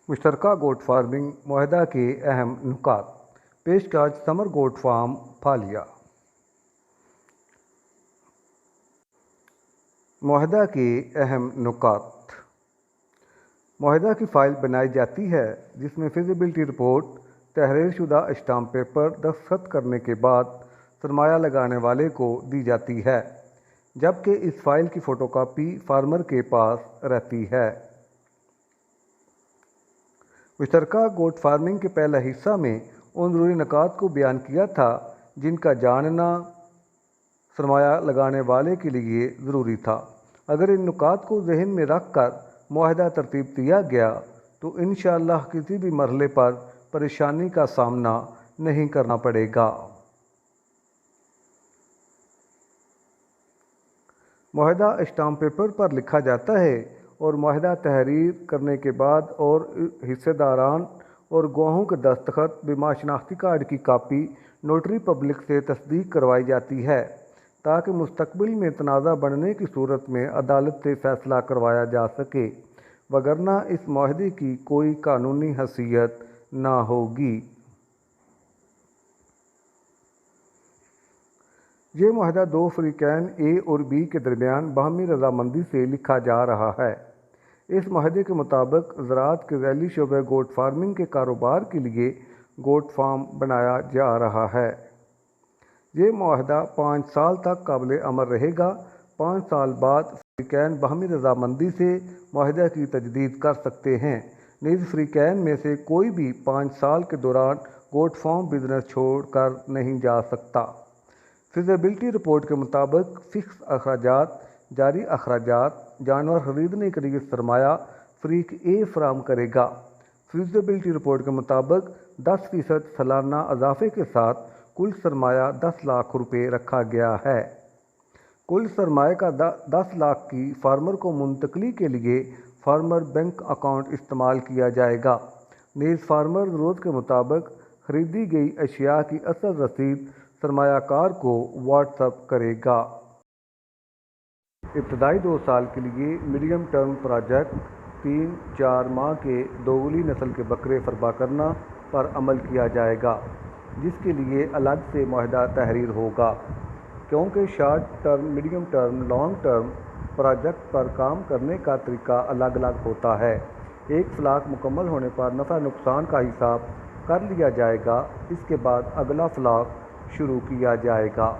مشترکہ گوٹ فارمنگ معاہدہ کے اہم نکات۔ پیشکش سمر گوٹ فارم پھالیہ۔ معاہدہ کے اہم نکات۔ معاہدہ کی فائل بنائی جاتی ہے جس میں فیزیبلٹی رپورٹ تحریر شدہ اسٹامپ پیپر دستخط کرنے کے بعد سرمایہ لگانے والے کو دی جاتی ہے، جبکہ اس فائل کی فوٹو کاپی فارمر کے پاس رہتی ہے۔ مشترکہ گوٹ فارمنگ کے پہلا حصہ میں ان ضروری نکات کو بیان کیا تھا جن کا جاننا سرمایہ لگانے والے کے لیے ضروری تھا۔ اگر ان نکات کو ذہن میں رکھ کر معاہدہ ترتیب دیا گیا تو انشاءاللہ کسی بھی مرحلے پر پریشانی کا سامنا نہیں کرنا پڑے گا۔ معاہدہ اسٹامپ پیپر پر لکھا جاتا ہے اور معاہدہ تحریر کرنے کے بعد اور حصہ داران اور گواہوں کے دستخط بما شناختی کارڈ کی کاپی نوٹری پبلک سے تصدیق کروائی جاتی ہے تاکہ مستقبل میں تنازع بڑھنے کی صورت میں عدالت سے فیصلہ کروایا جا سکے، وگرنہ اس معاہدے کی کوئی قانونی حیثیت نہ ہوگی۔ یہ معاہدہ دو فریقین اے اور بی کے درمیان باہمی رضامندی سے لکھا جا رہا ہے۔ اس معاہدے کے مطابق زراعت کے ذیلی شعبہ گوٹ فارمنگ کے کاروبار کے لیے گوٹ فارم بنایا جا رہا ہے۔ یہ معاہدہ 5 سال تک قابل عمل رہے گا۔ 5 سال بعد فریقین باہمی رضامندی سے معاہدے کی تجدید کر سکتے ہیں، نیز فریقین میں سے کوئی بھی 5 سال کے دوران گوٹ فارم بزنس چھوڑ کر نہیں جا سکتا۔ فیزیبلٹی رپورٹ کے مطابق فکس اخراجات، جاری اخراجات، جانور خریدنے کے لیے سرمایہ فریق اے فراہم کرے گا۔ فیزیبلٹی رپورٹ کے مطابق 10% سالانہ اضافے کے ساتھ کل سرمایہ 10 لاکھ روپے رکھا گیا ہے۔ کل سرمایہ کا 10 لاکھ کی فارمر کو منتقلی کے لیے فارمر بینک اکاؤنٹ استعمال کیا جائے گا، نیز فارمر ضرورت کے مطابق خریدی گئی اشیاء کی اصل رسید سرمایہ کار کو واٹس ایپ کرے گا۔ ابتدائی 2 سال کے لیے میڈیم ٹرم پروجیکٹ 3-4 ماہ کے دوگلی نسل کے بکرے فربا کرنا پر عمل کیا جائے گا، جس کے لیے الگ سے معاہدہ تحریر ہوگا، کیونکہ short term, medium term, long term project پر کام کرنے کا طریقہ الگ الگ ہوتا ہے۔ ایک فلاک مکمل ہونے پر نفع نقصان کا حساب کر لیا جائے گا، اس کے بعد اگلا فلاک شروع کیا جائے گا۔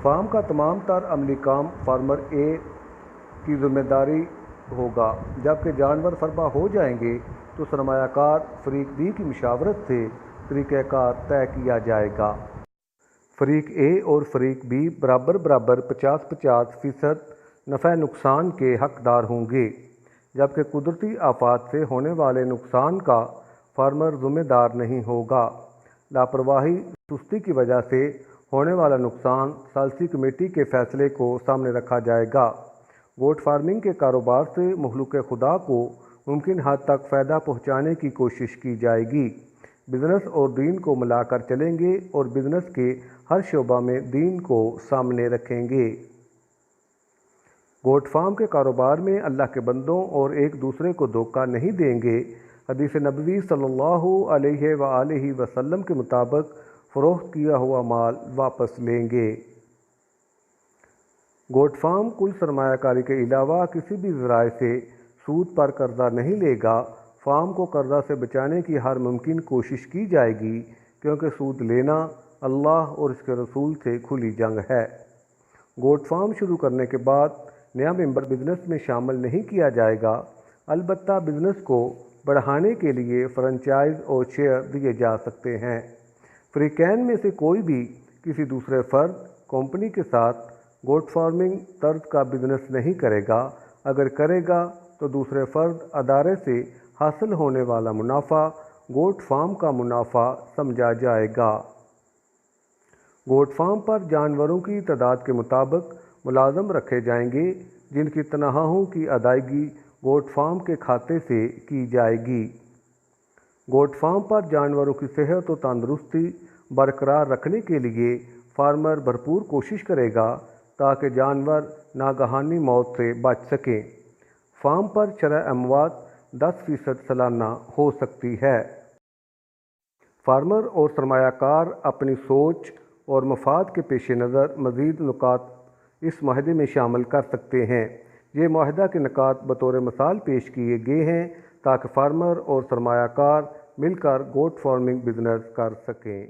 فارم کا تمام تر عملی کام فارمر اے کی ذمہ داری ہوگا، جبکہ جانور فربا ہو جائیں گے تو سرمایہ کار فریق بی کی مشاورت سے طریقہ کار طے کیا جائے گا۔ فریق اے اور فریق بی برابر 50-50% نفع نقصان کے حقدار ہوں گے، جبکہ قدرتی آفات سے ہونے والے نقصان کا فارمر ذمہ دار نہیں ہوگا۔ لاپرواہی، سستی کی وجہ سے ہونے والا نقصان ثالثی کمیٹی کے فیصلے کو سامنے رکھا جائے گا۔ گوٹ فارمنگ کے کاروبار سے مخلوق خدا کو ممکن حد تک فائدہ پہنچانے کی کوشش کی جائے گی۔ بزنس اور دین کو ملا کر چلیں گے اور بزنس کے ہر شعبہ میں دین کو سامنے رکھیں گے۔ گوٹ فارم کے کاروبار میں اللہ کے بندوں اور ایک دوسرے کو دھوکہ نہیں دیں گے۔ حدیث نبوی صلی اللہ علیہ وآلہ وسلم کے مطابق فروخت کیا ہوا مال واپس لیں گے۔ گوٹ فارم کل سرمایہ کاری کے علاوہ کسی بھی ذرائع سے سود پر قرضہ نہیں لے گا۔ فارم کو قرضہ سے بچانے کی ہر ممکن کوشش کی جائے گی، کیونکہ سود لینا اللہ اور اس کے رسول سے کھلی جنگ ہے۔ گوٹ فارم شروع کرنے کے بعد نیا ممبر بزنس میں شامل نہیں کیا جائے گا، البتہ بزنس کو بڑھانے کے لیے فرنچائز اور شیئر دیے جا سکتے ہیں۔ فریقین میں سے کوئی بھی کسی دوسرے فرد، کمپنی کے ساتھ گوٹ فارمنگ طرز کا بزنس نہیں کرے گا۔ اگر کرے گا تو دوسرے فرد ادارے سے حاصل ہونے والا منافع گوٹ فارم کا منافع سمجھا جائے گا۔ گوٹ فارم پر جانوروں کی تعداد کے مطابق ملازم رکھے جائیں گے، جن کی تنخواہوں کی ادائیگی گوٹ فارم کے کھاتے سے کی جائے گی۔ گوٹ فارم پر جانوروں کی صحت و تندرستی برقرار رکھنے کے لیے فارمر بھرپور کوشش کرے گا تاکہ جانور ناگہانی موت سے بچ سکیں۔ فارم پر شرح اموات 10% سالانہ ہو سکتی ہے۔ فارمر اور سرمایہ کار اپنی سوچ اور مفاد کے پیش نظر مزید نکات اس معاہدے میں شامل کر سکتے ہیں۔ یہ معاہدہ کے نکات بطور مثال پیش کیے گئے ہیں تاکہ فارمر اور سرمایہ کار مل کر گوٹ فارمنگ بزنس کر سکیں۔